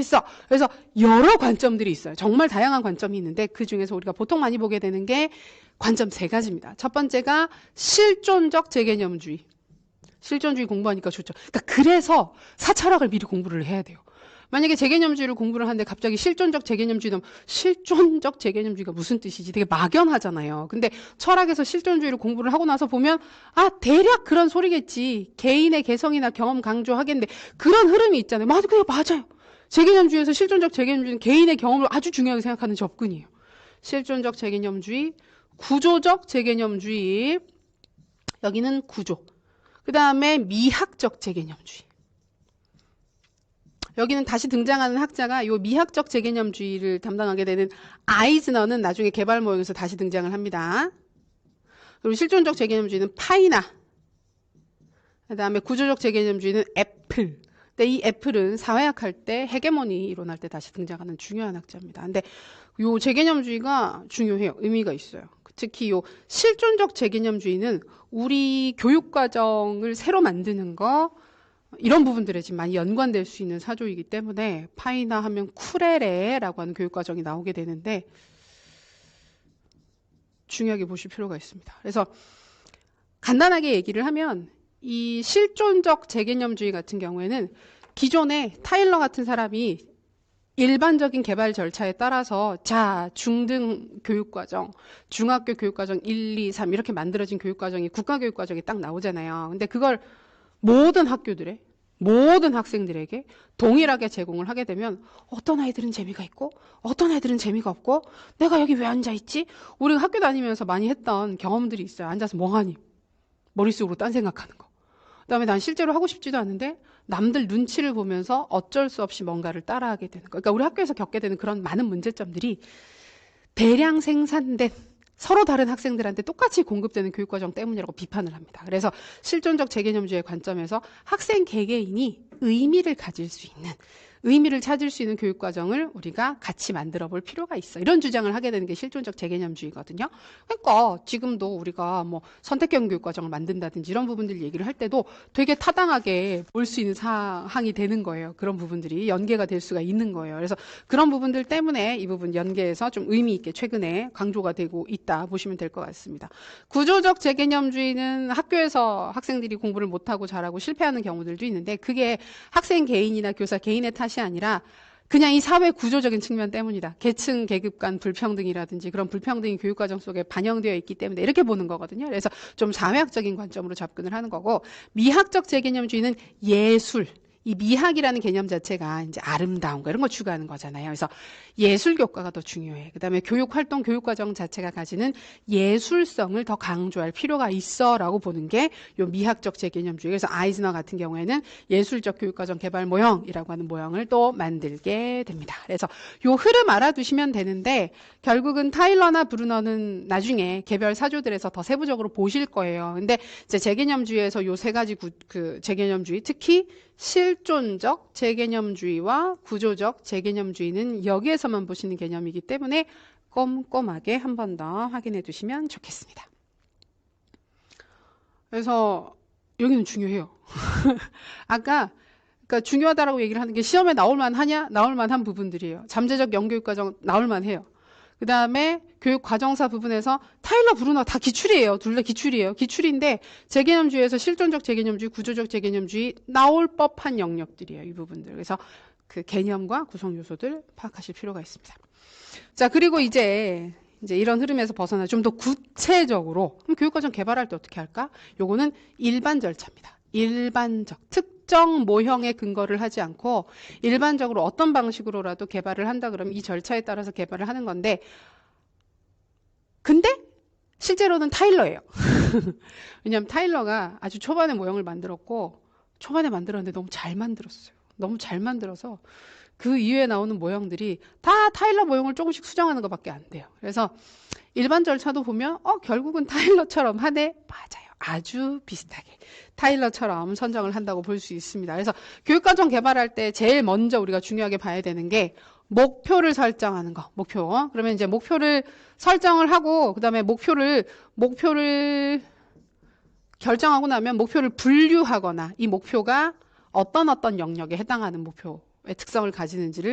있어. 그래서 여러 관점들이 있어요. 정말 다양한 관점이 있는데 그 중에서 우리가 보통 많이 보게 되는 게 관점 세 가지입니다. 첫 번째가 실존적 재개념주의. 실존주의 공부하니까 좋죠. 그러니까 그래서 사철학을 미리 공부를 해야 돼요. 만약에 재개념주의를 공부를 하는데 갑자기 실존적 재개념주의 나오면 실존적 재개념주의가 무슨 뜻이지? 되게 막연하잖아요. 근데 철학에서 실존주의를 공부를 하고 나서 보면 대략 그런 소리겠지. 개인의 개성이나 경험 강조하겠는데 그런 흐름이 있잖아요. 그냥 맞아요. 재개념주의에서 실존적 재개념주의는 개인의 경험을 아주 중요하게 생각하는 접근이에요. 실존적 재개념주의, 구조적 재개념주의, 여기는 구조. 그 다음에 미학적 재개념주의. 여기는 다시 등장하는 학자가 이 미학적 재개념주의를 담당하게 되는 아이즈너는 나중에 개발 모형에서 다시 등장을 합니다. 그리고 실존적 재개념주의는 파이나, 그 다음에 구조적 재개념주의는 애플. 근데 이 애플은 사회학 할 때 헤게모니 이론할 때 다시 등장하는 중요한 학자입니다. 근데 이 재개념주의가 중요해요. 의미가 있어요. 특히 이 실존적 재개념주의는 우리 교육과정을 새로 만드는 거 이런 부분들에 지금 많이 연관될 수 있는 사조이기 때문에 파이나 하면 쿠레레라고 하는 교육과정이 나오게 되는데 중요하게 보실 필요가 있습니다. 그래서 간단하게 얘기를 하면 이 실존적 재개념주의 같은 경우에는 기존에 타일러 같은 사람이 일반적인 개발 절차에 따라서 중등 교육과정, 중학교 교육과정 1, 2, 3 이렇게 만들어진 교육과정이 국가교육과정이 딱 나오잖아요. 근데 그걸 모든 학교들에 모든 학생들에게 동일하게 제공을 하게 되면 어떤 아이들은 재미가 있고 어떤 아이들은 재미가 없고 내가 여기 왜 앉아있지? 우리가 학교 다니면서 많이 했던 경험들이 있어요. 앉아서 멍하니 머릿속으로 딴 생각하는 거. 그다음에 난 실제로 하고 싶지도 않은데 남들 눈치를 보면서 어쩔 수 없이 뭔가를 따라하게 되는 거. 그러니까 우리 학교에서 겪게 되는 그런 많은 문제점들이 대량 생산된 서로 다른 학생들한테 똑같이 공급되는 교육과정 때문이라고 비판을 합니다. 그래서 실존적 재개념주의 관점에서 학생 개개인이 의미를 가질 수 있는, 의미를 찾을 수 있는 교육과정을 우리가 같이 만들어 볼 필요가 있어. 이런 주장을 하게 되는 게 실존적 재개념주의거든요. 그러니까 지금도 우리가 뭐 선택형 교육과정을 만든다든지 이런 부분들 얘기를 할 때도 되게 타당하게 볼 수 있는 사항이 되는 거예요. 그런 부분들이 연계가 될 수가 있는 거예요. 그래서 그런 부분들 때문에 이 부분 연계해서 좀 의미 있게 최근에 강조가 되고 있다 보시면 될 것 같습니다. 구조적 재개념주의는 학교에서 학생들이 공부를 못하고 잘하고 실패하는 경우들도 있는데 그게 학생 개인이나 교사 개인의 탓이 아니라 그냥 이 사회 구조적인 측면 때문이다. 계층, 계급 간 불평등이라든지 그런 불평등이 교육과정 속에 반영되어 있기 때문에 이렇게 보는 거거든요. 그래서 좀 사회학적인 관점으로 접근을 하는 거고 미학적 재개념주의는 예술, 이 미학이라는 개념 자체가 이제 아름다운 거 이런 거 추구하는 거잖아요. 그래서 예술 교과가 더 중요해. 그다음에 교육활동, 교육과정 자체가 가지는 예술성을 더 강조할 필요가 있어라고 보는 게 요 미학적 재개념주의. 그래서 아이즈너 같은 경우에는 예술적 교육과정 개발 모형이라고 하는 모형을 또 만들게 됩니다. 그래서 요 흐름 알아두시면 되는데 결국은 타일러나 브루너는 나중에 개별 사조들에서 더 세부적으로 보실 거예요. 근데 이제 재개념주의에서 요 세 가지 재개념주의, 특히 실존적 재개념주의와 구조적 재개념주의는 여기에서만 보시는 개념이기 때문에 꼼꼼하게 한 번 더 확인해 두시면 좋겠습니다. 그래서 여기는 중요해요. 아까 그러니까 중요하다라고 얘기를 하는 게 시험에 나올 만하냐? 나올 만한 부분들이에요. 잠재적 영교육과정 나올 만해요. 그 다음에 교육과정사 부분에서 타일러, 브루너 다 기출이에요. 둘 다 기출이에요. 기출인데 재개념주의에서 실존적 재개념주의, 구조적 재개념주의 나올 법한 영역들이에요. 이 부분들. 그래서 그 개념과 구성 요소들 파악하실 필요가 있습니다. 자, 그리고 이제 이런 흐름에서 벗어나 좀 더 구체적으로 그럼 교육과정 개발할 때 어떻게 할까? 요거는 일반 절차입니다. 일반적, 특정 모형에 근거를 하지 않고 일반적으로 어떤 방식으로라도 개발을 한다 그러면 이 절차에 따라서 개발을 하는 건데 근데 실제로는 타일러예요. 왜냐하면 타일러가 아주 초반에 모형을 만들었고 초반에 만들었는데 너무 잘 만들었어요. 너무 잘 만들어서 그 이후에 나오는 모형들이 다 타일러 모형을 조금씩 수정하는 것밖에 안 돼요. 그래서 일반 절차도 보면 결국은 타일러처럼 하네? 맞아요. 아주 비슷하게 타일러처럼 선정을 한다고 볼 수 있습니다. 그래서 교육과정 개발할 때 제일 먼저 우리가 중요하게 봐야 되는 게 목표를 설정하는 거. 목표. 그러면 이제 목표를 설정을 하고 그다음에 목표를 결정하고 나면 목표를 분류하거나 이 목표가 어떤 영역에 해당하는 목표에 특성을 가지는지를